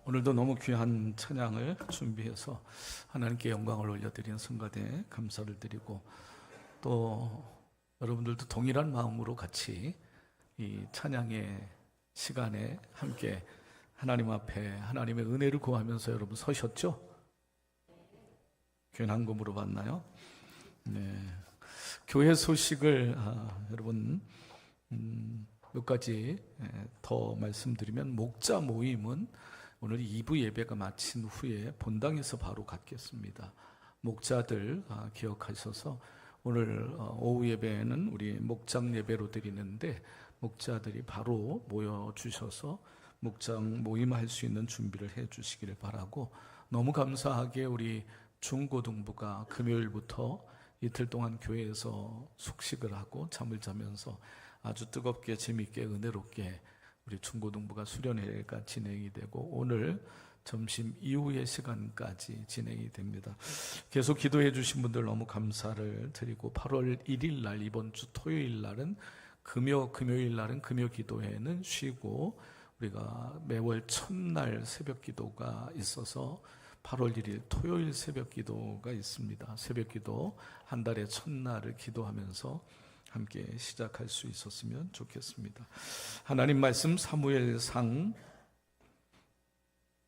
오늘도 너무 귀한 찬양을 준비해서 하나님께 영광을 올려드리는 성가대 감사를 드리고, 또 여러분들도 동일한 마음으로 같이 이 찬양의 시간에 함께 하나님 앞에 하나님의 은혜를 구하면서 여러분 서셨죠? 괜한 거 물어봤나요? 네. 교회 소식을 여러분 몇 가지 더 말씀드리면, 목자 모임은 오늘 2부 예배가 마친 후에 본당에서 바로 갖겠습니다. 목자들 기억하셔서 오늘 오후 예배는 우리 목장 예배로 드리는데, 목자들이 바로 모여주셔서 목장 모임할 수 있는 준비를 해 주시기를 바라고, 너무 감사하게 우리 중고등부가 금요일부터 이틀 동안 교회에서 숙식을 하고 잠을 자면서 아주 뜨겁게 재미있게 은혜롭게 우리 중고등부가 수련회가 진행이 되고, 오늘 점심 이후의 시간까지 진행이 됩니다. 계속 기도해 주신 분들 너무 감사를 드리고, 8월 1일 날 이번 주 토요일 날은 금요일 날은 금요 기도회는 쉬고, 우리가 매월 첫날 새벽 기도가 있어서 8월 1일 토요일 새벽 기도가 있습니다. 새벽 기도 한 달의 첫날을 기도하면서 함께 시작할 수 있었으면 좋겠습니다. 하나님 말씀 사무엘상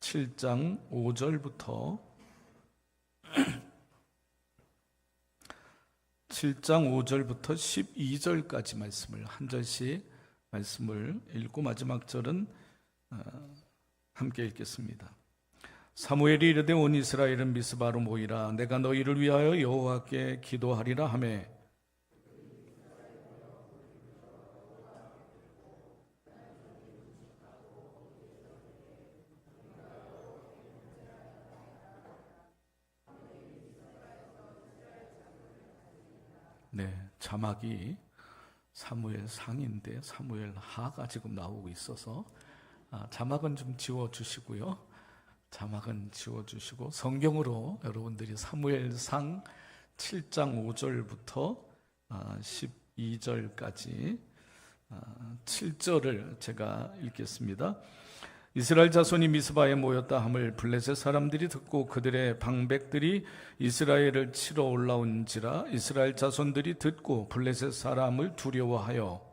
7장 5절부터 12절까지 말씀을 한 절씩 말씀을 읽고, 마지막 절은 함께 읽겠습니다. 사무엘이 이르되 온 이스라엘은 미스바로 모이라. 내가 너희를 위하여 여호와께 기도하리라 하며, 네, 자막이 사무엘상인데 사무엘하가 지금 나오고 있어서 자막은 좀 지워주시고요. 자막은 지워주시고, 성경으로 여러분들이 사무엘상 7장 5절부터 12절까지 7절을 제가 읽겠습니다. 이스라엘 자손이 미스바에 모였다 함을 블레셋 사람들이 듣고 그들의 방백들이 이스라엘을 치러 올라온지라. 이스라엘 자손들이 듣고 블레셋 사람을 두려워하여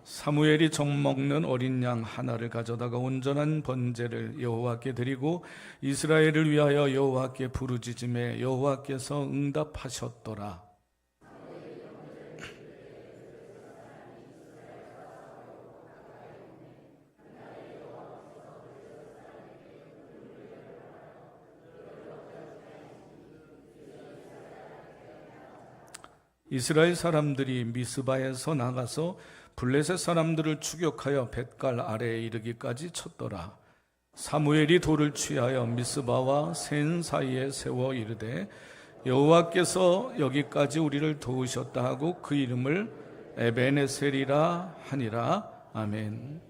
사무엘이 젖먹는 어린 양 하나를 가져다가 온전한 번제를 여호와께 드리고 이스라엘을 위하여 여호와께 부르짖음에 여호와께서 응답하셨더라. 이스라엘 사람들이 미스바에서 나가서 블레셋 사람들을 추격하여 벳갈 아래에 이르기까지 쳤더라. 사무엘이 돌을 취하여 미스바와 센 사이에 세워 이르되 여호와께서 여기까지 우리를 도우셨다 하고 그 이름을 에베네셀이라 하니라. 아멘.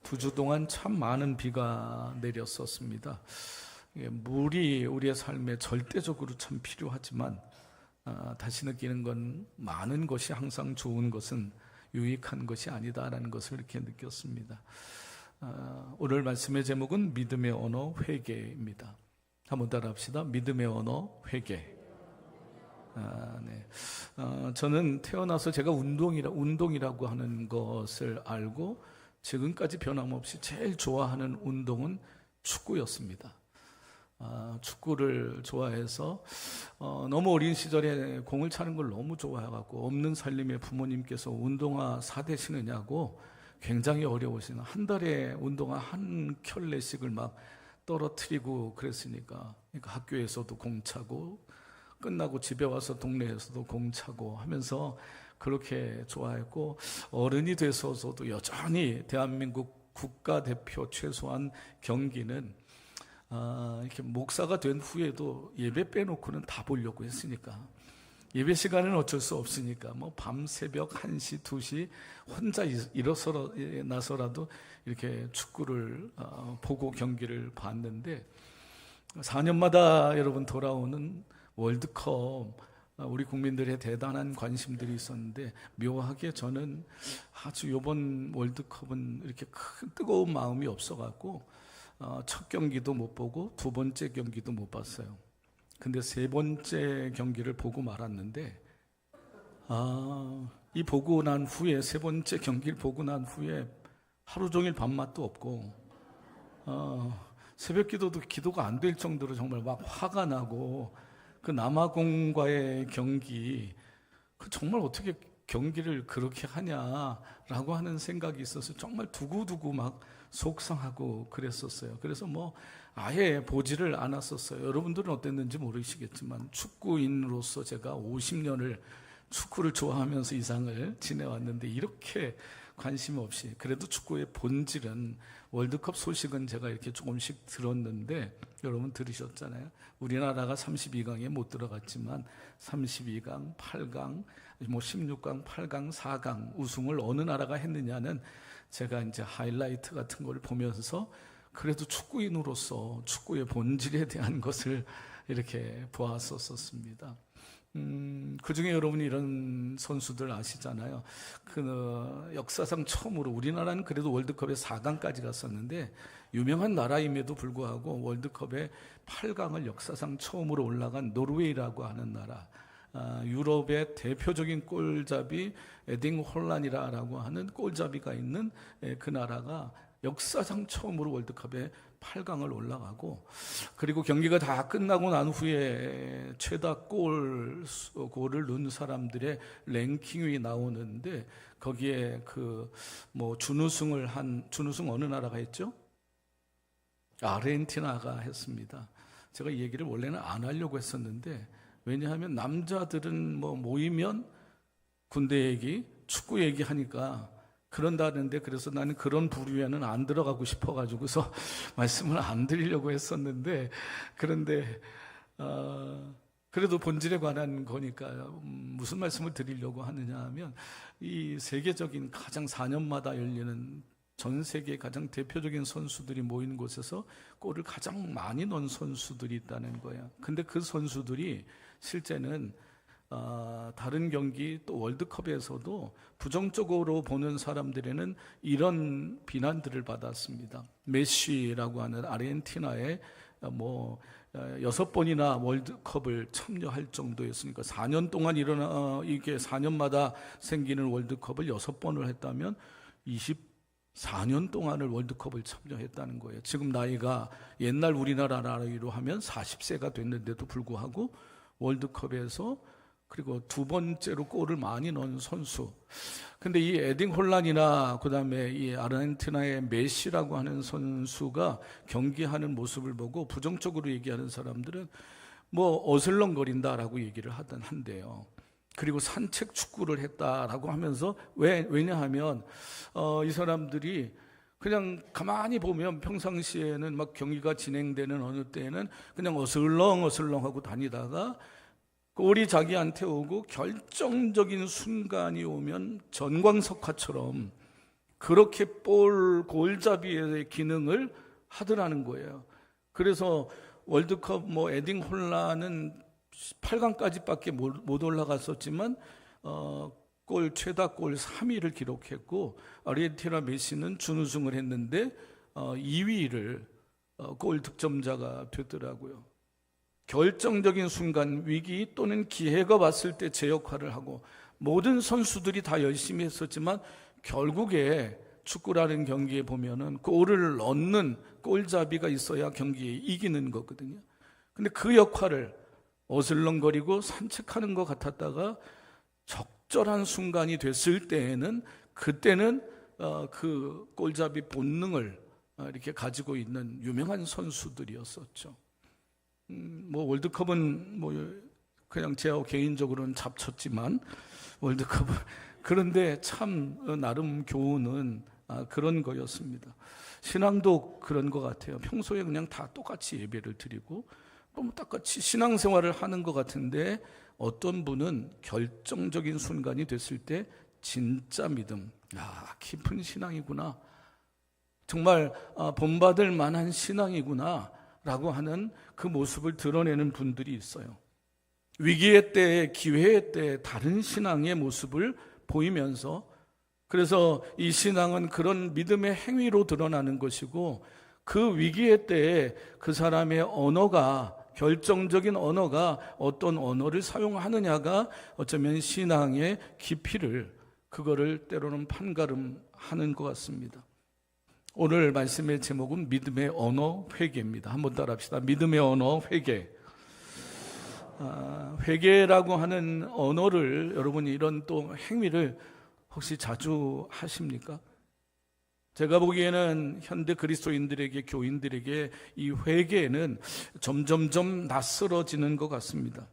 2주 동안 참 많은 비가 내렸었습니다. 물이 우리의 삶에 절대적으로 참 필요하지만, 다시 느끼는 건 많은 것이 항상 좋은 것은 유익한 것이 아니다라는 것을 이렇게 느꼈습니다. 오늘 말씀의 제목은 믿음의 언어 회개입니다. 한번 따라합시다. 믿음의 언어 회개. 네. 저는 태어나서 제가 운동이라고 하는 것을 알고 지금까지 변함없이 제일 좋아하는 운동은 축구였습니다. 축구를 좋아해서 너무 어린 시절에 공을 차는 걸 너무 좋아해갖고, 없는 살림에 부모님께서 운동화 사대시느냐고 굉장히 어려우시는, 한 달에 운동화 한 켤레씩을 막 떨어뜨리고 그랬으니까, 그러니까 학교에서도 공 차고 끝나고 집에 와서 동네에서도 공 차고 하면서 그렇게 좋아했고, 어른이 돼서도 여전히 대한민국 국가대표 최소한 경기는 이렇게 목사가 된 후에도 예배 빼놓고는 다 보려고 했으니까, 예배 시간은 어쩔 수 없으니까 밤 새벽 1시, 2시 혼자 일어나서라도 이렇게 축구를 보고 경기를 봤는데, 4년마다 여러분 돌아오는 월드컵 우리 국민들의 대단한 관심들이 있었는데 묘하게 저는 아주 이번 월드컵은 이렇게 큰 뜨거운 마음이 없어갖고 첫 경기도 못 보고 두 번째 경기도 못 봤어요. 근데 세 번째 경기를 보고 말았는데 이 보고 난 후에 세 번째 경기를 보고 난 후에 하루 종일 밥맛도 없고 새벽 기도도 기도가 안 될 정도로 정말 막 화가 나고 그 남아공과의 경기 정말 어떻게 경기를 그렇게 하냐라고 하는 생각이 있어서 정말 두고두고 막 속상하고 그랬었어요. 그래서 아예 보지를 않았었어요. 여러분들은 어땠는지 모르시겠지만 축구인으로서 제가 50년을 축구를 좋아하면서 이상을 지내왔는데 이렇게 관심 없이 그래도 축구의 본질은 월드컵 소식은 제가 이렇게 조금씩 들었는데 여러분 들으셨잖아요. 우리나라가 32강에 못 들어갔지만 32강, 8강, 16강, 8강, 4강 우승을 어느 나라가 했느냐는 제가 이제 하이라이트 같은 걸 보면서 그래도 축구인으로서 축구의 본질에 대한 것을 이렇게 보았었습니다. 그 중에 여러분이 이런 선수들 아시잖아요. 역사상 처음으로 우리나라는 그래도 월드컵에 4강까지 갔었는데 유명한 나라임에도 불구하고 월드컵에 8강을 역사상 처음으로 올라간 노르웨이라고 하는 나라, 유럽의 대표적인 골잡이 에딩 홀란이라고 하는 골잡이가 있는 그 나라가 역사상 처음으로 월드컵에 8강을 올라가고 그리고 경기가 다 끝나고 난 후에 최다 골을 넣은 사람들의 랭킹이 나오는데 거기에 준우승 어느 나라가 했죠? 아르헨티나가 했습니다. 제가 이 얘기를 원래는 안 하려고 했었는데 왜냐하면 남자들은 모이면 군대 얘기, 축구 얘기 하니까 그런다는데 그래서 나는 그런 부류에는 안 들어가고 싶어가지고서 말씀을 안 드리려고 했었는데 그런데 그래도 본질에 관한 거니까 무슨 말씀을 드리려고 하느냐 하면 이 세계적인 가장 4년마다 열리는 전 세계 가장 대표적인 선수들이 모이는 곳에서 골을 가장 많이 넣은 선수들이 있다는 거예요. 근데 그 선수들이 실제는 다른 경기 또 월드컵에서도 부정적으로 보는 사람들에는 이런 비난들을 받았습니다. 메시라고 하는 아르헨티나의 6번이나 월드컵을 참여할 정도였으니까 4년 동안 이게 4년마다 생기는 월드컵을 6번을 했다면 24년 동안을 월드컵을 참여했다는 거예요. 지금 나이가 옛날 우리나라 나이로 하면 40세가 됐는데도 불구하고 월드컵에서 그리고 두 번째로 골을 많이 넣은 선수. 근데 이 에딩 홀란이나 그다음에 이 아르헨티나의 메시라고 하는 선수가 경기하는 모습을 보고 부정적으로 얘기하는 사람들은 어슬렁거린다라고 얘기를 한대요. 그리고 산책 축구를 했다라고 하면서 왜냐하면 이 사람들이 그냥 가만히 보면 평상시에는 막 경기가 진행되는 어느 때에는 그냥 어슬렁어슬렁하고 다니다가 골이 자기한테 오고 결정적인 순간이 오면 전광석화처럼 그렇게 골잡이의 기능을 하더라는 거예요. 그래서 월드컵 에딩 홀란은 8강까지밖에 못 올라갔었지만 최다 골 3위를 기록했고 아르헨티나 메시는 준우승을 했는데 2위를 골 득점자가 되더라고요. 결정적인 순간 위기 또는 기회가 왔을 때 제 역할을 하고 모든 선수들이 다 열심히 했었지만 결국에 축구라는 경기에 보면은 골을 넣는 골잡이가 있어야 경기에 이기는 거거든요. 근데 그 역할을 어슬렁거리고 산책하는 것 같았다가 적절한 순간이 됐을 때에는 그때는 그 골잡이 본능을 이렇게 가지고 있는 유명한 선수들이었었죠. 월드컵은 그냥 제 개인적으로는 잡쳤지만 월드컵은 그런데 참 나름 교훈은 그런 거였습니다. 신앙도 그런 것 같아요. 평소에 그냥 다 똑같이 예배를 드리고 똑같이 신앙생활을 하는 것 같은데 어떤 분은 결정적인 순간이 됐을 때 진짜 믿음, 깊은 신앙이구나, 정말 본받을 만한 신앙이구나 라고 하는 그 모습을 드러내는 분들이 있어요. 위기의 때, 기회의 때 다른 신앙의 모습을 보이면서, 그래서 이 신앙은 그런 믿음의 행위로 드러나는 것이고, 그 위기의 때에 그 사람의 언어가, 결정적인 언어가 어떤 언어를 사용하느냐가 어쩌면 신앙의 깊이를, 그거를 때로는 판가름하는 것 같습니다. 오늘 말씀의 제목은 믿음의 언어 회개입니다. 한번 따라합시다. 믿음의 언어 회개. 회개라고 하는 언어를, 여러분이 이런 또 행위를 혹시 자주 하십니까? 제가 보기에는 현대 그리스도인들에게, 교인들에게 이 회개는 점점점 낯설어지는 것 같습니다.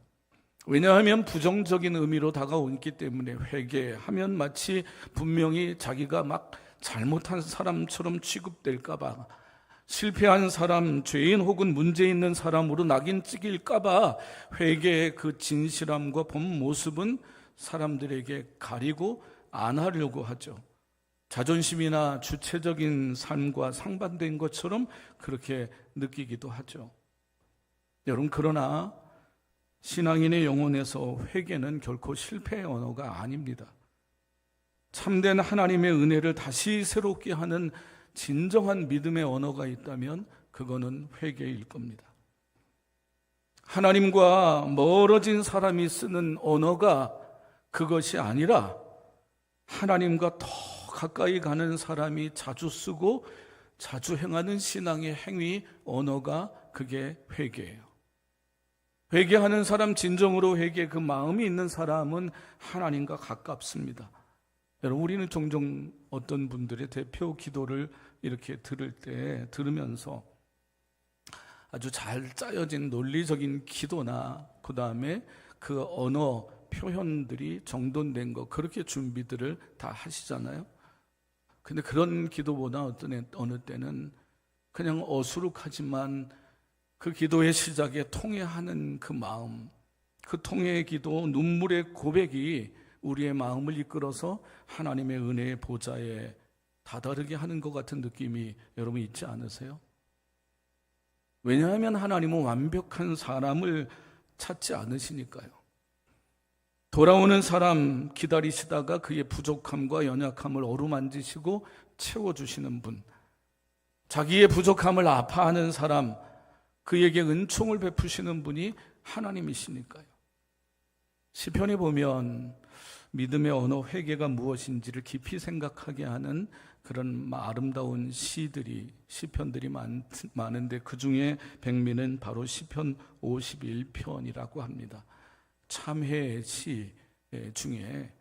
왜냐하면 부정적인 의미로 다가오기 때문에, 회개하면 마치 분명히 자기가 막 잘못한 사람처럼 취급될까봐, 실패한 사람, 죄인 혹은 문제 있는 사람으로 낙인 찍힐까봐 회개의 그 진실함과 본 모습은 사람들에게 가리고 안 하려고 하죠. 자존심이나 주체적인 삶과 상반된 것처럼 그렇게 느끼기도 하죠. 여러분, 그러나 신앙인의 영혼에서 회개는 결코 실패의 언어가 아닙니다. 참된 하나님의 은혜를 다시 새롭게 하는 진정한 믿음의 언어가 있다면 그거는 회개일 겁니다. 하나님과 멀어진 사람이 쓰는 언어가 그것이 아니라 하나님과 더 가까이 가는 사람이 자주 쓰고 자주 행하는 신앙의 행위, 언어가 그게 회개예요. 회개하는 사람, 진정으로 회개, 그 마음이 있는 사람은 하나님과 가깝습니다. 여러분, 우리는 종종 어떤 분들의 대표 기도를 이렇게 들으면서 아주 잘 짜여진 논리적인 기도나 그 다음에 그 언어 표현들이 정돈된 거, 그렇게 준비들을 다 하시잖아요. 근데 그런 기도보다 어느 때는 그냥 어수룩하지만 그 기도의 시작에 통회하는 그 마음, 그 통회의 기도, 눈물의 고백이 우리의 마음을 이끌어서 하나님의 은혜의 보좌에 다다르게 하는 것 같은 느낌이 여러분 있지 않으세요? 왜냐하면 하나님은 완벽한 사람을 찾지 않으시니까요. 돌아오는 사람 기다리시다가 그의 부족함과 연약함을 어루만지시고 채워주시는 분, 자기의 부족함을 아파하는 사람, 그에게 은총을 베푸시는 분이 하나님이시니까요. 시편에 보면 믿음의 언어 회개가 무엇인지를 깊이 생각하게 하는 그런 아름다운 시편들이 많은데, 그 중에 백미는 바로 시편 51편이라고 합니다. 참회의 시 중에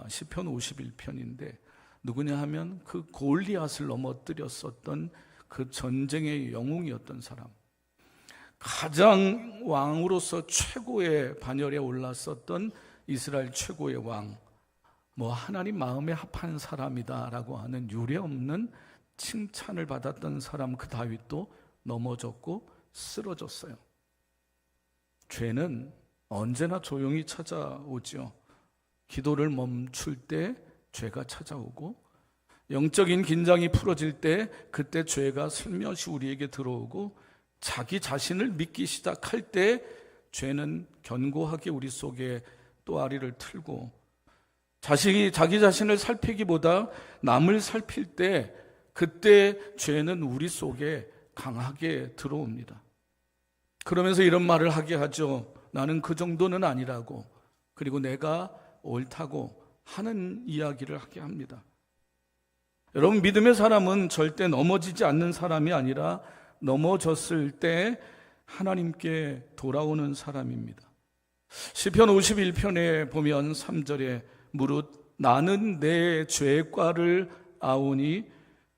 시편 51편인데, 누구냐 하면 그 골리앗을 넘어뜨렸었던 그 전쟁의 영웅이었던 사람, 가장 왕으로서 최고의 반열에 올랐었던 이스라엘 최고의 왕, 하나님 마음에 합한 사람이다라고 하는 유례없는 칭찬을 받았던 사람, 그 다윗도 넘어졌고 쓰러졌어요. 죄는 언제나 조용히 찾아오죠. 기도를 멈출 때 죄가 찾아오고, 영적인 긴장이 풀어질 때 그때 죄가 슬며시 우리에게 들어오고, 자기 자신을 믿기 시작할 때 죄는 견고하게 우리 속에 또아리를 틀고, 자기 자신을 살피기보다 남을 살필 때 그때 죄는 우리 속에 강하게 들어옵니다. 그러면서 이런 말을 하게 하죠. 나는 그 정도는 아니라고, 그리고 내가 옳다고 하는 이야기를 하게 합니다. 여러분, 믿음의 사람은 절대 넘어지지 않는 사람이 아니라 넘어졌을 때 하나님께 돌아오는 사람입니다. 시편 51편에 보면 3절에 무릇 나는 내 죄과를 아오니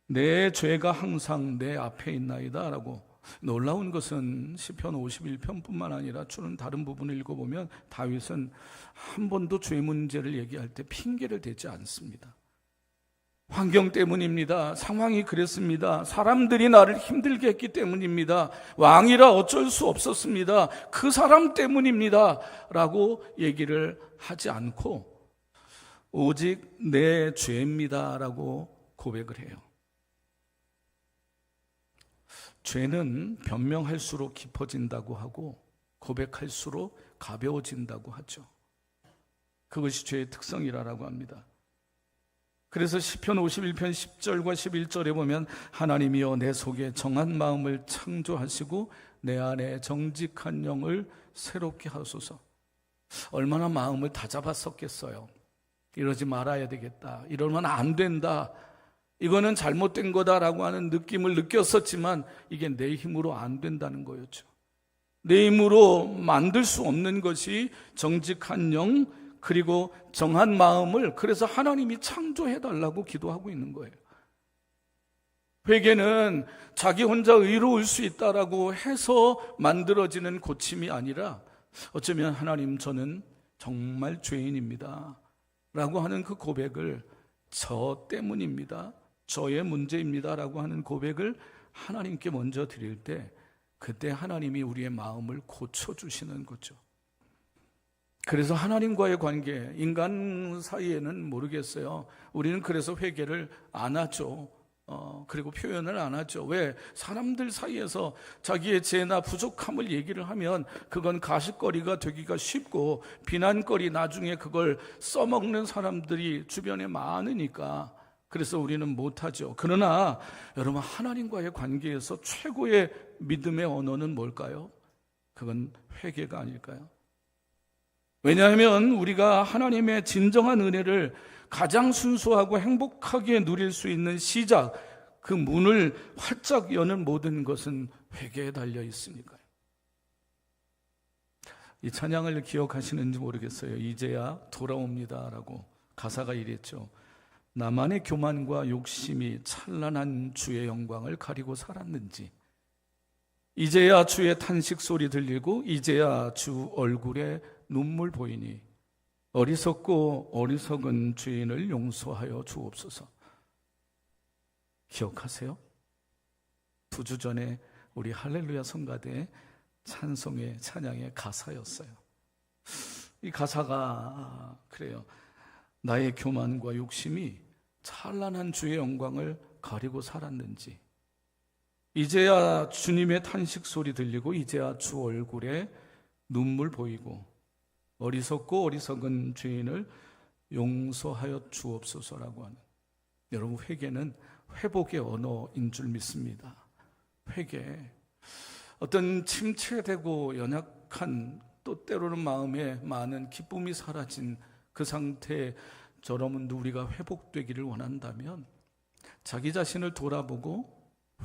내 죄가 항상 내 앞에 있나이다 라고. 놀라운 것은 시편 51편뿐만 아니라 주는 다른 부분을 읽어보면 다윗은 한 번도 죄 문제를 얘기할 때 핑계를 대지 않습니다. 환경 때문입니다. 상황이 그랬습니다. 사람들이 나를 힘들게 했기 때문입니다. 왕이라 어쩔 수 없었습니다. 그 사람 때문입니다 라고 얘기를 하지 않고 오직 내 죄입니다 라고 고백을 해요. 죄는 변명할수록 깊어진다고 하고 고백할수록 가벼워진다고 하죠. 그것이 죄의 특성이라고 합니다. 그래서 시편 51편 10절과 11절에 보면 하나님이여 내 속에 정한 마음을 창조하시고 내 안에 정직한 영을 새롭게 하소서. 얼마나 마음을 다잡았었겠어요. 이러지 말아야 되겠다, 이러면 안 된다, 이거는 잘못된 거다라고 하는 느낌을 느꼈었지만 이게 내 힘으로 안 된다는 거였죠. 내 힘으로 만들 수 없는 것이 정직한 영, 그리고 정한 마음을 그래서 하나님이 창조해달라고 기도하고 있는 거예요. 회개는 자기 혼자 의로울 수 있다라고 해서 만들어지는 고침이 아니라 어쩌면 하나님, 저는 정말 죄인입니다 라고 하는 그 고백을, 저 때문입니다, 저의 문제입니다 라고 하는 고백을 하나님께 먼저 드릴 때, 그때 하나님이 우리의 마음을 고쳐주시는 거죠. 그래서 하나님과의 관계, 인간 사이에는 모르겠어요. 우리는 그래서 회개를 안 하죠. 그리고 표현을 안 하죠. 왜? 사람들 사이에서 자기의 죄나 부족함을 얘기를 하면 그건 가십거리가 되기가 쉽고 비난거리, 나중에 그걸 써먹는 사람들이 주변에 많으니까 그래서 우리는 못하죠. 그러나 여러분, 하나님과의 관계에서 최고의 믿음의 언어는 뭘까요? 그건 회개가 아닐까요? 왜냐하면 우리가 하나님의 진정한 은혜를 가장 순수하고 행복하게 누릴 수 있는 시작, 그 문을 활짝 여는 모든 것은 회개에 달려 있으니까요. 이 찬양을 기억하시는지 모르겠어요. 이제야 돌아옵니다라고 가사가 이랬죠. 나만의 교만과 욕심이 찬란한 주의 영광을 가리고 살았는지, 이제야 주의 탄식 소리 들리고 이제야 주 얼굴에 눈물 보이니 어리석고 어리석은 죄인을 용서하여 주옵소서. 기억하세요? 2주 전에 우리 할렐루야 성가대 찬송의 찬양의 가사였어요. 이 가사가 그래요. 나의 교만과 욕심이 찬란한 주의 영광을 가리고 살았는지, 이제야 주님의 탄식 소리 들리고 이제야 주 얼굴에 눈물 보이고 어리석고 어리석은 죄인을 용서하여 주옵소서라고 하는, 여러분, 회개는 회복의 언어인 줄 믿습니다. 회개, 어떤 침체되고 연약한, 또 때로는 마음에 많은 기쁨이 사라진 그 상태에 저러면 우리가 회복되기를 원한다면 자기 자신을 돌아보고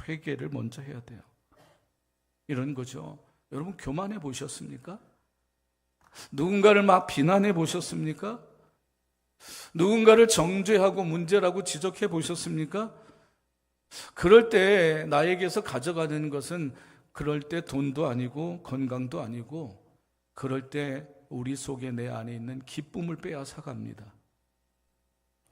회개를 먼저 해야 돼요. 이런 거죠. 여러분, 교만해 보셨습니까? 누군가를 막 비난해 보셨습니까? 누군가를 정죄하고 문제라고 지적해 보셨습니까? 그럴 때 나에게서 가져가는 것은, 그럴 때 돈도 아니고 건강도 아니고, 그럴 때 우리 속에 내 안에 있는 기쁨을 빼앗아 갑니다.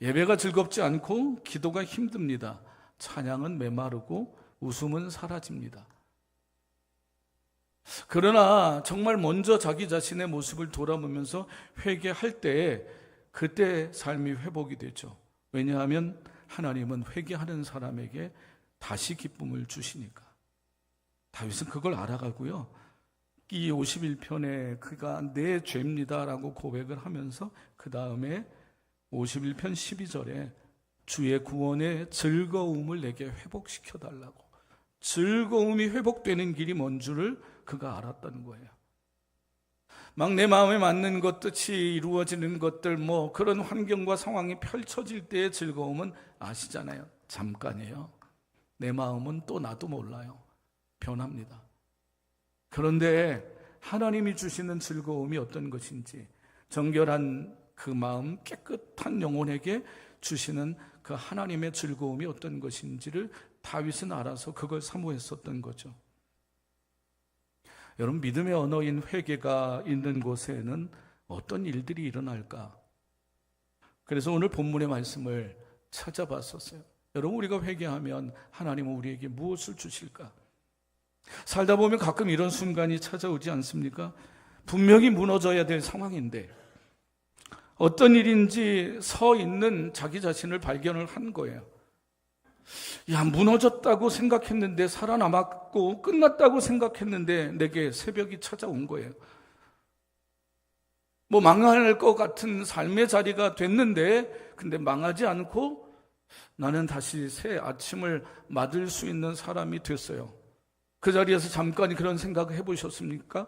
예배가 즐겁지 않고 기도가 힘듭니다. 찬양은 메마르고 웃음은 사라집니다. 그러나 정말 먼저 자기 자신의 모습을 돌아보면서 회개할 때, 그때 삶이 회복이 되죠. 왜냐하면 하나님은 회개하는 사람에게 다시 기쁨을 주시니까. 다윗은 그걸 알아가고요, 이 51편에 그가 내 죄입니다라고 고백을 하면서 그 다음에 51편 12절에 주의 구원의 즐거움을 내게 회복시켜 달라고, 즐거움이 회복되는 길이 뭔 줄을 그가 알았다는 거예요. 막 내 마음에 맞는 것, 뜻이 이루어지는 것들, 뭐 그런 환경과 상황이 펼쳐질 때의 즐거움은 아시잖아요. 잠깐이에요. 내 마음은 또 나도 몰라요. 변합니다. 그런데 하나님이 주시는 즐거움이 어떤 것인지, 정결한 그 마음, 깨끗한 영혼에게 주시는 그 하나님의 즐거움이 어떤 것인지를 다윗은 알아서 그걸 사모했었던 거죠. 여러분, 믿음의 언어인 회개가 있는 곳에는 어떤 일들이 일어날까? 그래서 오늘 본문의 말씀을 찾아봤었어요. 여러분, 우리가 회개하면 하나님은 우리에게 무엇을 주실까? 살다 보면 가끔 이런 순간이 찾아오지 않습니까? 분명히 무너져야 될 상황인데 어떤 일인지 서 있는 자기 자신을 발견을 한 거예요. 야, 무너졌다고 생각했는데, 살아남았고 끝났다고 생각했는데 내게 새벽이 찾아온 거예요. 뭐 망할 것 같은 삶의 자리가 됐는데, 근데 망하지 않고 나는 다시 새 아침을 맞을 수 있는 사람이 됐어요. 그 자리에서 잠깐 그런 생각을 해보셨습니까?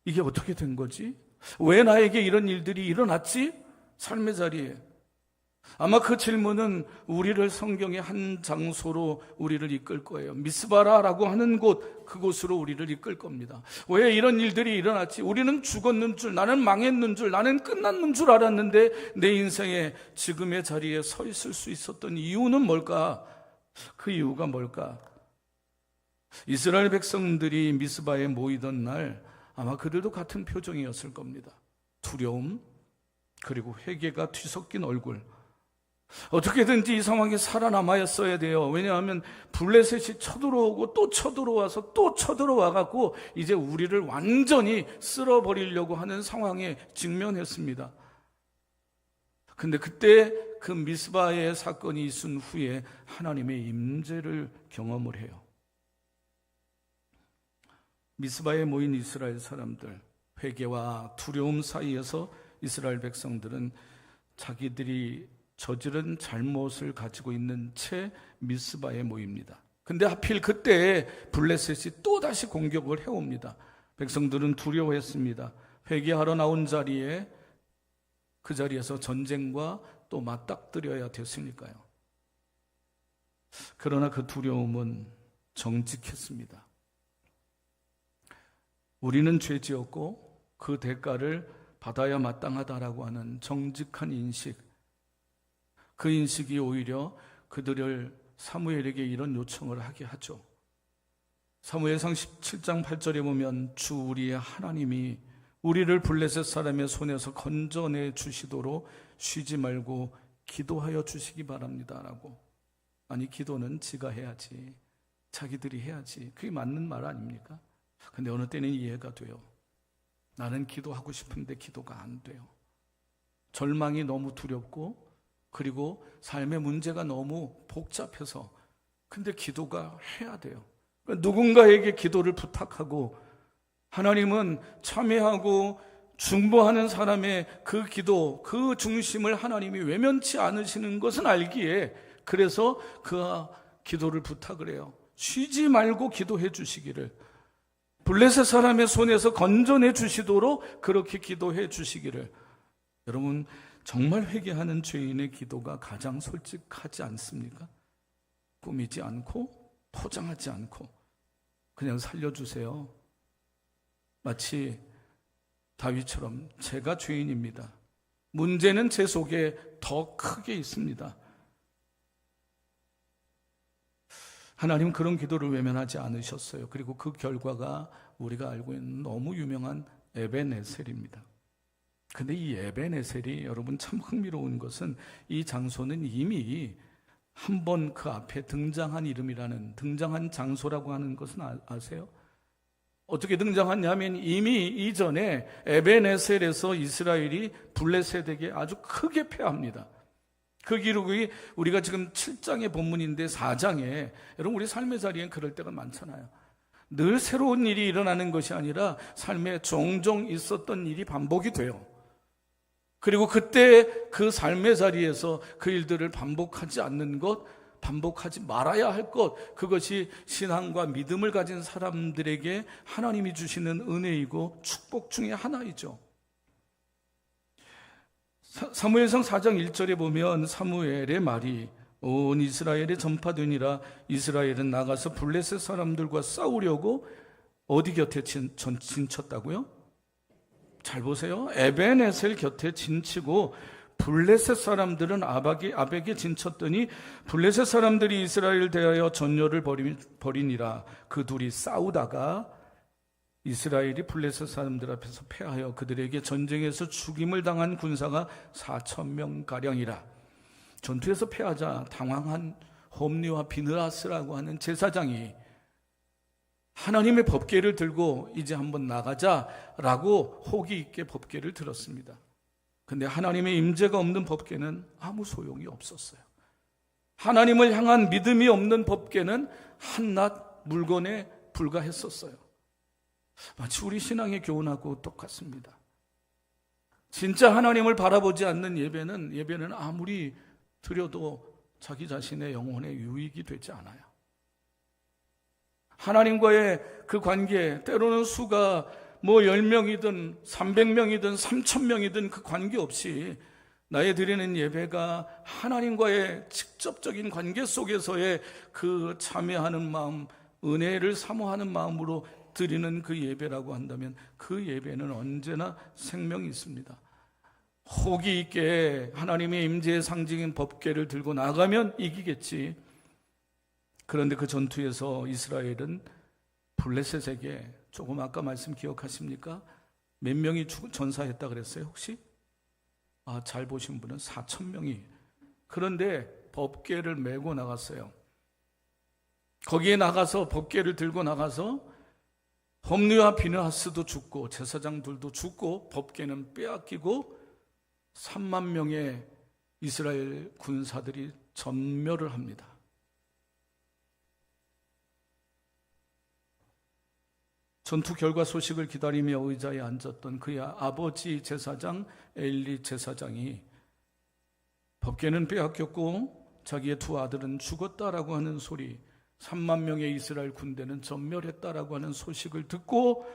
이게 어떻게 된 거지? 왜 나에게 이런 일들이 일어났지? 삶의 자리에. 아마 그 질문은 우리를 성경의 한 장소로 우리를 이끌 거예요. 미스바라라고 하는 곳, 그곳으로 우리를 이끌 겁니다. 왜 이런 일들이 일어났지? 우리는 죽었는 줄, 나는 망했는 줄, 나는 끝났는 줄 알았는데 내 인생에 지금의 자리에 서 있을 수 있었던 이유는 뭘까? 그 이유가 뭘까? 이스라엘 백성들이 미스바에 모이던 날 아마 그들도 같은 표정이었을 겁니다. 두려움, 그리고 회개가 뒤섞인 얼굴. 어떻게든지 이 상황에 살아남아야 돼요. 왜냐하면 블레셋이 쳐들어오고 또 쳐들어와서 또 쳐들어와갖고 이제 우리를 완전히 쓸어버리려고 하는 상황에 직면했습니다. 근데 그때 그 미스바의 사건이 있은 후에 하나님의 임재를 경험을 해요. 미스바에 모인 이스라엘 사람들, 회개와 두려움 사이에서 이스라엘 백성들은 자기들이 저지른 잘못을 가지고 있는 채 미스바에 모입니다. 근데 하필 그때 블레셋이 또다시 공격을 해옵니다. 백성들은 두려워했습니다. 회개하러 나온 자리에 그 자리에서 전쟁과 또 맞닥뜨려야 됐으니까요. 그러나 그 두려움은 정직했습니다. 우리는 죄지었고 그 대가를 받아야 마땅하다라고 하는 정직한 인식, 그 인식이 오히려 그들을 사무엘에게 이런 요청을 하게 하죠. 사무엘상 17장 8절에 보면 주 우리의 하나님이 우리를 블레셋 사람의 손에서 건져내 주시도록 쉬지 말고 기도하여 주시기 바랍니다 라고. 아니, 기도는 지가 해야지, 자기들이 해야지. 그게 맞는 말 아닙니까? 근데 어느 때는 이해가 돼요. 나는 기도하고 싶은데 기도가 안 돼요. 절망이 너무 두렵고, 그리고 삶의 문제가 너무 복잡해서. 근데 기도가 해야 돼요. 누군가에게 기도를 부탁하고 하나님은 참여하고 중보하는 사람의 그 기도, 그 중심을 하나님이 외면치 않으시는 것은 알기에, 그래서 그 기도를 부탁을 해요. 쉬지 말고 기도해 주시기를, 블레셋 사람의 손에서 건져내 주시도록 그렇게 기도해 주시기를. 여러분, 정말 회개하는 죄인의 기도가 가장 솔직하지 않습니까? 꾸미지 않고 포장하지 않고 그냥 살려주세요. 마치 다윗처럼 제가 죄인입니다. 문제는 제 속에 더 크게 있습니다. 하나님 그런 기도를 외면하지 않으셨어요. 그리고 그 결과가 우리가 알고 있는 너무 유명한 에벤에셀입니다. 근데 이 에벤에셀이 여러분 참 흥미로운 것은 이 장소는 이미 한 번 그 앞에 등장한 이름이라는, 등장한 장소라고 하는 것은 아세요? 어떻게 등장했냐면 이미 이전에 에벤에셀에서 이스라엘이 블레셋에게 아주 크게 패합니다. 그 기록이 우리가 지금 7장의 본문인데 4장에, 여러분 우리 삶의 자리엔 그럴 때가 많잖아요. 늘 새로운 일이 일어나는 것이 아니라 삶에 종종 있었던 일이 반복이 돼요. 그리고 그때 그 삶의 자리에서 그 일들을 반복하지 않는 것, 반복하지 말아야 할 것, 그것이 신앙과 믿음을 가진 사람들에게 하나님이 주시는 은혜이고 축복 중에 하나이죠. 사무엘상 4장 1절에 보면 사무엘의 말이 온 이스라엘에 전파되니라. 이스라엘은 나가서 블레셋 사람들과 싸우려고 어디 곁에 진쳤다고요? 잘 보세요. 에벤에셀 곁에 진치고 블레셋 사람들은 아벡에 진쳤더니 블레셋 사람들이 이스라엘을 대하여 전열을 벌이니라. 그 둘이 싸우다가 이스라엘이 블레셋 사람들 앞에서 패하여 그들에게 전쟁에서 죽임을 당한 군사가 4,000명가량이라. 전투에서 패하자 당황한 홈리와 비느하스라고 하는 제사장이 하나님의 법궤를 들고 이제 한번 나가자라고 호기 있게 법궤를 들었습니다. 근데 하나님의 임재가 없는 법궤는 아무 소용이 없었어요. 하나님을 향한 믿음이 없는 법궤는 한낱 물건에 불과했었어요. 마치 우리 신앙의 교훈하고 똑같습니다. 진짜 하나님을 바라보지 않는 예배는 아무리 드려도 자기 자신의 영혼에 유익이 되지 않아요. 하나님과의 그 관계, 때로는 수가 10명이든 300명이든 3000명이든 그 관계없이 나의 드리는 예배가 하나님과의 직접적인 관계 속에서의 그 참여하는 마음, 은혜를 사모하는 마음으로 드리는 그 예배라고 한다면 그 예배는 언제나 생명이 있습니다. 호기 있게 하나님의 임재의 상징인 법궤를 들고 나가면 이기겠지. 그런데 그 전투에서 이스라엘은 블레셋에게 조금 아까 말씀 기억하십니까? 몇 명이 전사했다 그랬어요 혹시? 잘 보신 분은 4,000명이. 그런데 법궤를 메고 나갔어요. 거기에 나가서 법궤를 들고 나가서 홈리와 비느하스도 죽고 제사장들도 죽고 법궤는 빼앗기고 3만 명의 이스라엘 군사들이 전멸을 합니다. 전투 결과 소식을 기다리며 의자에 앉았던 그의 아버지 제사장 엘리 제사장이 법궤는 빼앗겼고 자기의 두 아들은 죽었다라고 하는 소리, 3만 명의 이스라엘 군대는 전멸했다라고 하는 소식을 듣고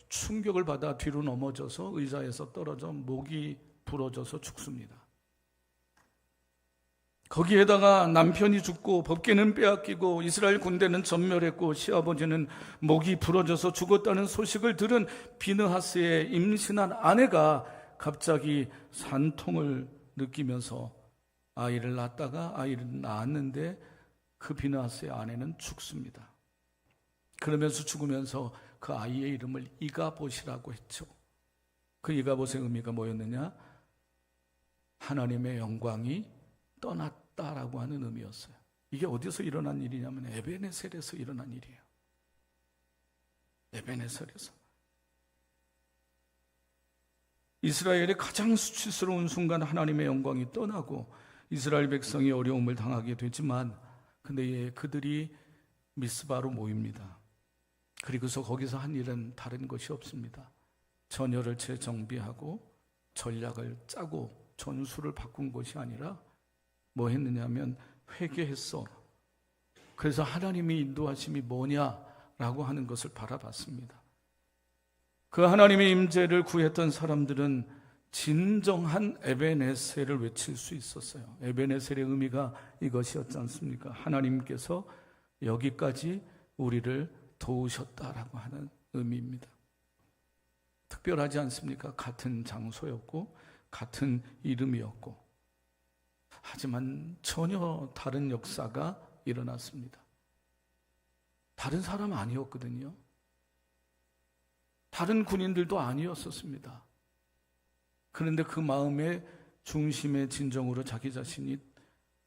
충격을 받아 뒤로 넘어져서 의자에서 떨어져 목이 부러져서 죽습니다. 거기에다가 남편이 죽고 법궤는 빼앗기고 이스라엘 군대는 전멸했고 시아버지는 목이 부러져서 죽었다는 소식을 들은 비느하스의 임신한 아내가 갑자기 산통을 느끼면서 아이를 낳았다가 아이를 낳았는데 그 비느하스의 아내는 죽습니다. 그러면서 죽으면서 그 아이의 이름을 이가봇이라고 했죠. 그 이가봇의 의미가 뭐였느냐? 하나님의 영광이 떠났다라고 하는 의미였어요. 이게 어디서 일어난 일이냐면 에베네셀에서 일어난 일이에요. 에베네셀에서. 이스라엘의 가장 수치스러운 순간 하나님의 영광이 떠나고 이스라엘 백성이 어려움을 당하게 되지만 근데 그들이 미스바로 모입니다. 그리고서 거기서 한 일은 다른 것이 없습니다. 전열을 재정비하고 전략을 짜고 전술을 바꾼 것이 아니라 뭐 했느냐면 회개했어. 그래서 하나님의 인도하심이 뭐냐라고 하는 것을 바라봤습니다. 그 하나님의 임재를 구했던 사람들은 진정한 에베네셀을 외칠 수 있었어요. 에베네셀의 의미가 이것이었지 않습니까? 하나님께서 여기까지 우리를 도우셨다라고 하는 의미입니다. 특별하지 않습니까? 같은 장소였고 같은 이름이었고 하지만 전혀 다른 역사가 일어났습니다. 다른 사람 아니었거든요. 다른 군인들도 아니었었습니다. 그런데 그 마음의 중심의 진정으로 자기 자신이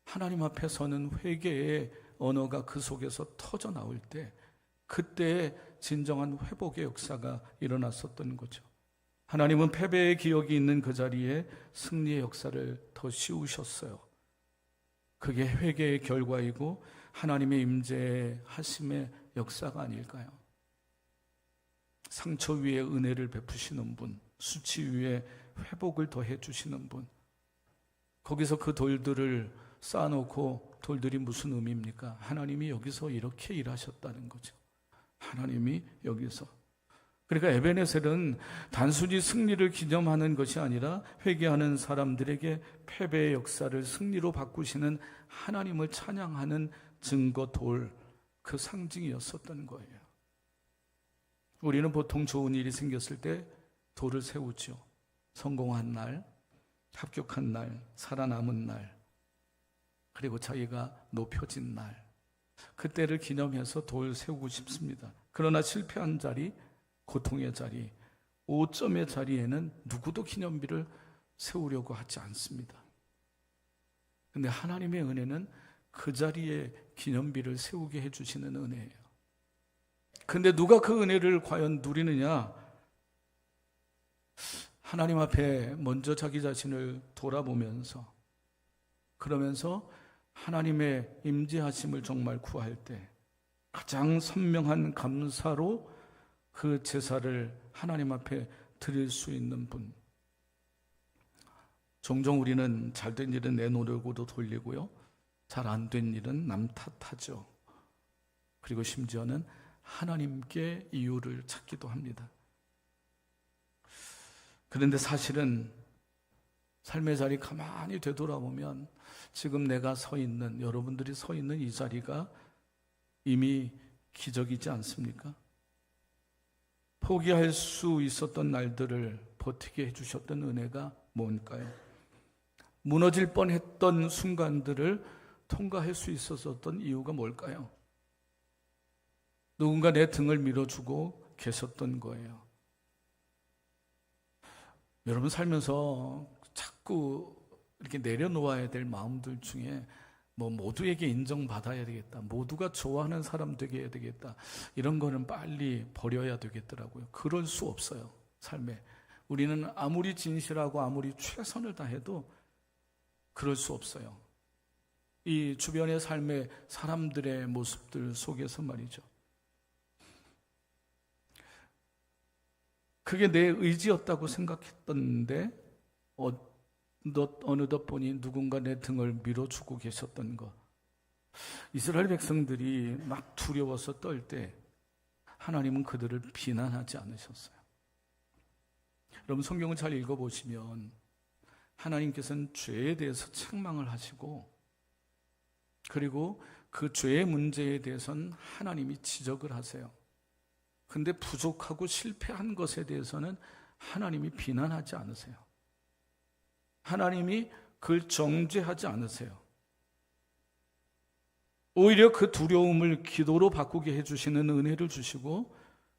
하나님 앞에 서는 회개의 언어가 그 속에서 터져 나올 때 그때 진정한 회복의 역사가 일어났었던 거죠. 하나님은 패배의 기억이 있는 그 자리에 승리의 역사를 더 씌우셨어요. 그게 회개의 결과이고 하나님의 임재하심의 역사가 아닐까요? 상처 위에 은혜를 베푸시는 분, 수치 위에 회복을 더해 주시는 분, 거기서 그 돌들을 쌓아놓고 돌들이 무슨 의미입니까? 하나님이 여기서 이렇게 일하셨다는 거죠. 하나님이 여기서. 그러니까 에베네셀은 단순히 승리를 기념하는 것이 아니라 회개하는 사람들에게 패배의 역사를 승리로 바꾸시는 하나님을 찬양하는 증거 돌, 그 상징이었었던 거예요. 우리는 보통 좋은 일이 생겼을 때 돌을 세우죠. 성공한 날, 합격한 날, 살아남은 날, 그리고 자기가 높여진 날, 그때를 기념해서 돌 세우고 싶습니다. 그러나 실패한 자리, 고통의 자리, 5점의 자리에는 누구도 기념비를 세우려고 하지 않습니다. 그런데 하나님의 은혜는 그 자리에 기념비를 세우게 해주시는 은혜예요. 근데 누가 그 은혜를 과연 누리느냐? 하나님 앞에 먼저 자기 자신을 돌아보면서, 그러면서 하나님의 임재하심을 정말 구할 때 가장 선명한 감사로 그 제사를 하나님 앞에 드릴 수 있는 분, 종종 우리는 잘된 일은 내 노력으로 돌리고요, 잘 안 된 일은 남 탓하죠. 그리고 심지어는 하나님께 이유를 찾기도 합니다. 그런데 사실은 삶의 자리 가만히 되돌아보면 지금 내가 서 있는, 여러분들이 서 있는 이 자리가 이미 기적이지 않습니까? 포기할 수 있었던 날들을 버티게 해주셨던 은혜가 뭘까요? 무너질 뻔했던 순간들을 통과할 수 있었던 이유가 뭘까요? 누군가 내 등을 밀어주고 계셨던 거예요. 여러분 살면서 자꾸 이렇게 내려놓아야 될 마음들 중에 모두에게 인정받아야 되겠다, 모두가 좋아하는 사람 되게 해야 되겠다, 이런 거는 빨리 버려야 되겠더라고요. 그럴 수 없어요. 삶에 우리는 아무리 진실하고 아무리 최선을 다해도 그럴 수 없어요. 이 주변의 삶의 사람들의 모습들 속에서 말이죠. 그게 내 의지였다고 생각했던데 어느덧 보니 누군가 내 등을 밀어주고 계셨던 것. 이스라엘 백성들이 막 두려워서 떨 때 하나님은 그들을 비난하지 않으셨어요. 여러분 성경을 잘 읽어보시면 하나님께서는 죄에 대해서 책망을 하시고, 그리고 그 죄의 문제에 대해서는 하나님이 지적을 하세요. 근데 부족하고 실패한 것에 대해서는 하나님이 비난하지 않으세요. 하나님이 그걸 정죄하지 않으세요. 오히려 그 두려움을 기도로 바꾸게 해주시는 은혜를 주시고,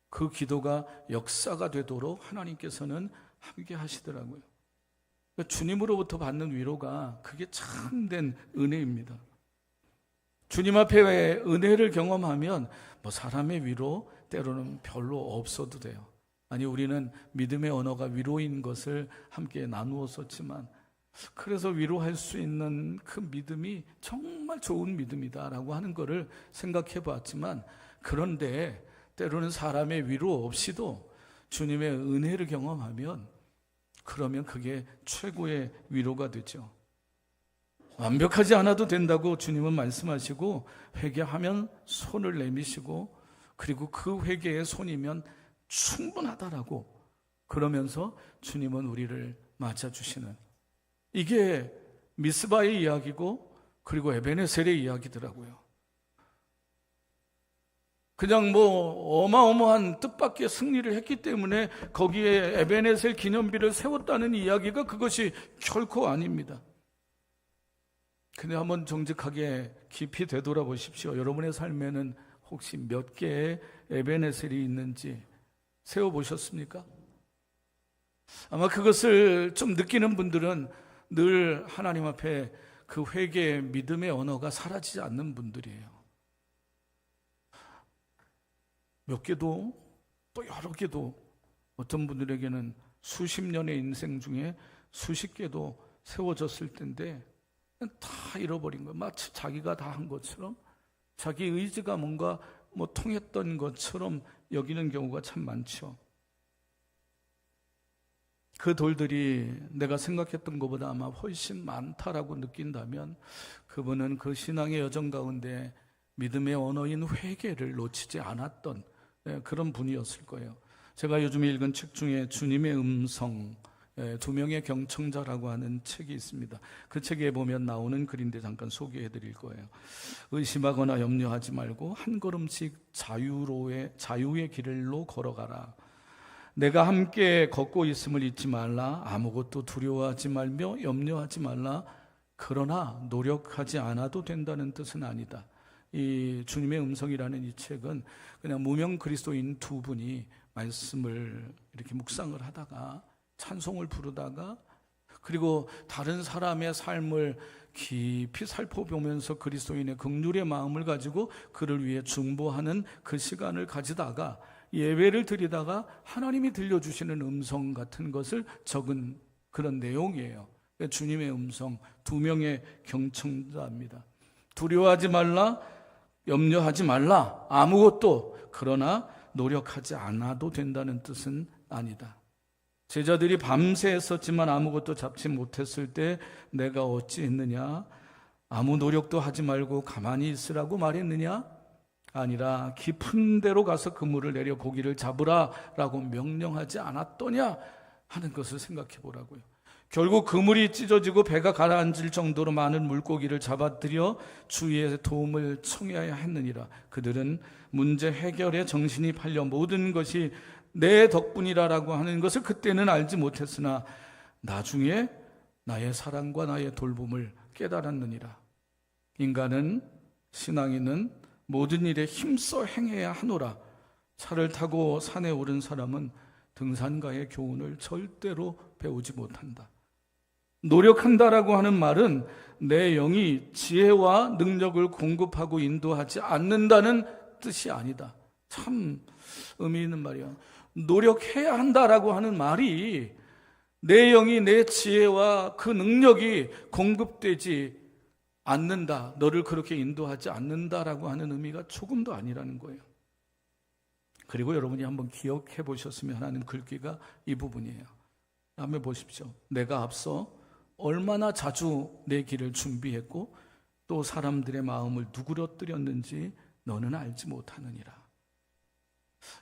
그 기도가 역사가 되도록 하나님께서는 함께 하시더라고요. 그러니까 주님으로부터 받는 위로가 그게 참된 은혜입니다. 주님 앞에 은혜를 경험하면 사람의 위로 때로는 별로 없어도 돼요. 아니, 우리는 믿음의 언어가 위로인 것을 함께 나누었었지만, 그래서 위로할 수 있는 그 믿음이 정말 좋은 믿음이다라고 하는 것을 생각해 봤지만, 그런데 때로는 사람의 위로 없이도 주님의 은혜를 경험하면, 그러면 그게 최고의 위로가 되죠. 완벽하지 않아도 된다고 주님은 말씀하시고, 회개하면 손을 내미시고, 그리고 그 회개의 손이면 충분하다라고 그러면서 주님은 우리를 맞아주시는, 이게 미스바의 이야기고, 그리고 에베네셀의 이야기더라고요. 그냥 어마어마한 뜻밖의 승리를 했기 때문에 거기에 에베네셀 기념비를 세웠다는 이야기가 그것이 결코 아닙니다. 근데 한번 정직하게 깊이 되돌아보십시오. 여러분의 삶에는 혹시 몇 개의 에베네셀이 있는지 세워보셨습니까? 아마 그것을 좀 느끼는 분들은 늘 하나님 앞에 그 회개의 믿음의 언어가 사라지지 않는 분들이에요. 몇 개도 또 여러 개도, 어떤 분들에게는 수십 년의 인생 중에 수십 개도 세워졌을 텐데 다 잃어버린 거예요. 마치 자기가 다 한 것처럼, 자기 의지가 뭔가 통했던 것처럼 여기는 경우가 참 많죠. 그 돌들이 내가 생각했던 것보다 아마 훨씬 많다라고 느낀다면, 그분은 그 신앙의 여정 가운데 믿음의 언어인 회개를 놓치지 않았던 그런 분이었을 거예요. 제가 요즘에 읽은 책 중에 주님의 음성, 두 명의 경청자라고 하는 책이 있습니다. 그 책에 보면 나오는 글인데 잠깐 소개해 드릴 거예요. 의심하거나 염려하지 말고 한 걸음씩 자유의 길로 걸어가라. 내가 함께 걷고 있음을 잊지 말라. 아무것도 두려워하지 말며 염려하지 말라. 그러나 노력하지 않아도 된다는 뜻은 아니다. 이 주님의 음성이라는 이 책은 그냥 무명 그리스도인 두 분이 말씀을 이렇게 묵상을 하다가, 찬송을 부르다가, 그리고 다른 사람의 삶을 깊이 살펴보면서 그리스도인의 긍휼의 마음을 가지고 그를 위해 중보하는 그 시간을 가지다가, 예배를 드리다가 하나님이 들려주시는 음성 같은 것을 적은 그런 내용이에요. 주님의 음성, 두 명의 경청자입니다. 두려워하지 말라, 염려하지 말라, 아무것도, 그러나 노력하지 않아도 된다는 뜻은 아니다. 제자들이 밤새 했었지만 아무것도 잡지 못했을 때 내가 어찌 했느냐? 아무 노력도 하지 말고 가만히 있으라고 말했느냐? 아니라 깊은 데로 가서 그물을 내려 고기를 잡으라 라고 명령하지 않았더냐 하는 것을 생각해 보라고요. 결국 그물이 찢어지고 배가 가라앉을 정도로 많은 물고기를 잡아들여 주위의 도움을 청해야 했느니라. 그들은 문제 해결에 정신이 팔려 모든 것이 내 덕분이라고 하는 것을 그때는 알지 못했으나 나중에 나의 사랑과 나의 돌봄을 깨달았느니라. 인간은, 신앙인은 모든 일에 힘써 행해야 하노라. 차를 타고 산에 오른 사람은 등산가의 교훈을 절대로 배우지 못한다. 노력한다라고 하는 말은 내 영이 지혜와 능력을 공급하고 인도하지 않는다는 뜻이 아니다. 참 의미 있는 말이야. 노력해야 한다라고 하는 말이 내 영이 내 지혜와 그 능력이 공급되지 않는다, 너를 그렇게 인도하지 않는다라고 하는 의미가 조금도 아니라는 거예요. 그리고 여러분이 한번 기억해 보셨으면 하는 글귀가 이 부분이에요. 한번 보십시오. 내가 앞서 얼마나 자주 내 길을 준비했고 또 사람들의 마음을 누그러뜨렸는지 너는 알지 못하느니라.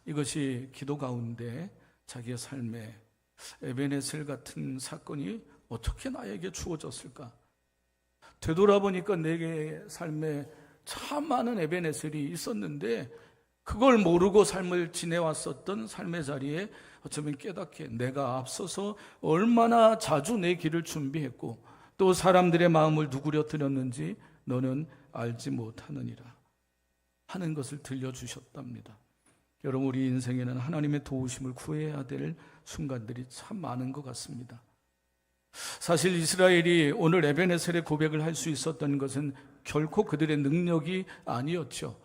이것이 기도 가운데 자기의 삶에 에베네셀 같은 사건이 어떻게 나에게 주어졌을까? 되돌아보니까 내 삶에 참 많은 에베네셀이 있었는데 그걸 모르고 삶을 지내왔었던 삶의 자리에 어쩌면 깨닫게 내가 앞서서 얼마나 자주 내 길을 준비했고 또 사람들의 마음을 누구려뜨렸는지 너는 알지 못하느니라 하는 것을 들려주셨답니다. 여러분, 우리 인생에는 하나님의 도우심을 구해야 될 순간들이 참 많은 것 같습니다. 사실 이스라엘이 오늘 에베네셀의 고백을 할 수 있었던 것은 결코 그들의 능력이 아니었죠.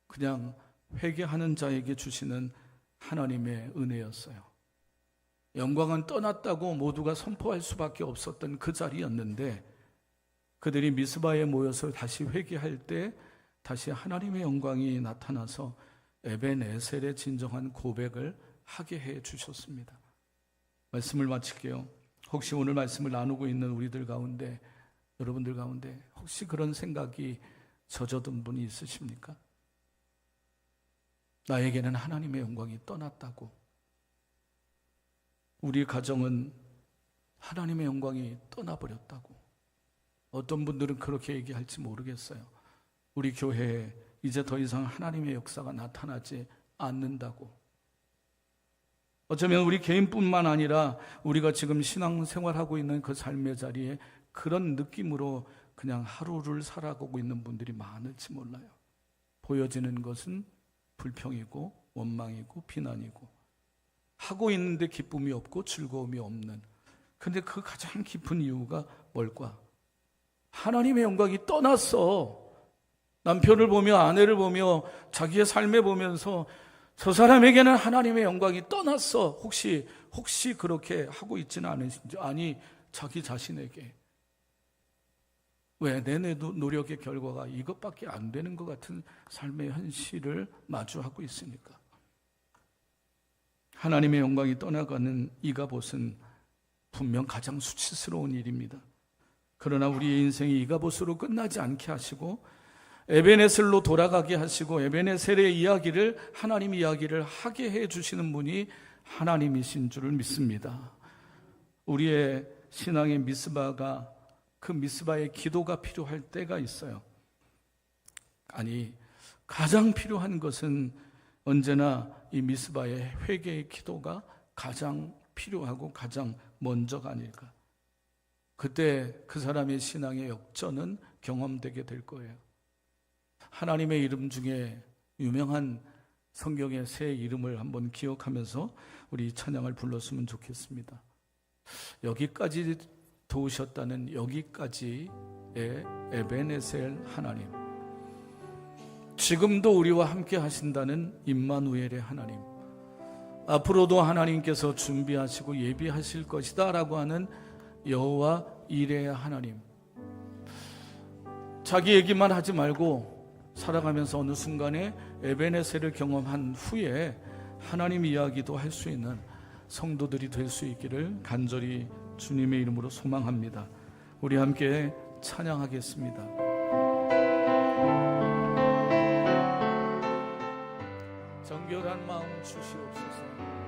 그냥 회개하는 자에게 주시는 하나님의 은혜였어요. 영광은 떠났다고 모두가 선포할 수밖에 없었던 그 자리였는데 그들이 미스바에 모여서 다시 회개할 때 다시 하나님의 영광이 나타나서 에베네셀의 진정한 고백을 하게 해 주셨습니다. 말씀을 마칠게요. 혹시 오늘 말씀을 나누고 있는 우리들 가운데, 여러분들 가운데 혹시 그런 생각이 젖어든 분이 있으십니까? 나에게는 하나님의 영광이 떠났다고. 우리 가정은 하나님의 영광이 떠나버렸다고. 어떤 분들은 그렇게 얘기할지 모르겠어요. 우리 교회에 이제 더 이상 하나님의 역사가 나타나지 않는다고. 어쩌면 우리 개인뿐만 아니라 우리가 지금 신앙생활하고 있는 그 삶의 자리에 그런 느낌으로 그냥 하루를 살아가고 있는 분들이 많을지 몰라요. 보여지는 것은 불평이고 원망이고 비난이고 하고 있는데 기쁨이 없고 즐거움이 없는. 근데 그 가장 깊은 이유가 뭘까? 하나님의 영광이 떠났어. 남편을 보며 아내를 보며 자기의 삶에 보면서 저 사람에게는 하나님의 영광이 떠났어. 혹시 그렇게 하고 있지는 않으신지? 아니, 자기 자신에게. 왜 내 노력의 결과가 이것밖에 안 되는 것 같은 삶의 현실을 마주하고 있으니까. 하나님의 영광이 떠나가는 이가봇은 분명 가장 수치스러운 일입니다. 그러나 우리의 인생이 이가봇으로 끝나지 않게 하시고 에베네셀로 돌아가게 하시고 에베네셀의 이야기를, 하나님 이야기를 하게 해주시는 분이 하나님이신 줄을 믿습니다. 우리의 신앙의 미스바가, 그 미스바의 기도가 필요할 때가 있어요. 아니, 가장 필요한 것은 언제나 이 미스바의 회개의 기도가 가장 필요하고 가장 먼저가 아닐까. 그때 그 사람의 신앙의 역전은 경험되게 될 거예요. 하나님의 이름 중에 유명한 성경의 새 이름을 한번 기억하면서 우리 찬양을 불렀으면 좋겠습니다. 여기까지 도우셨다는 여기까지의 에베네셀 하나님, 지금도 우리와 함께 하신다는 임마누엘의 하나님, 앞으로도 하나님께서 준비하시고 예비하실 것이다 라고 하는 여호와 이레의 하나님. 자기 얘기만 하지 말고 살아가면서 어느 순간에 에베네셀을 경험한 후에 하나님 이야기도 할 수 있는 성도들이 될 수 있기를 간절히 주님의 이름으로 소망합니다. 우리 함께 찬양하겠습니다. 정결한 마음 주시옵소서.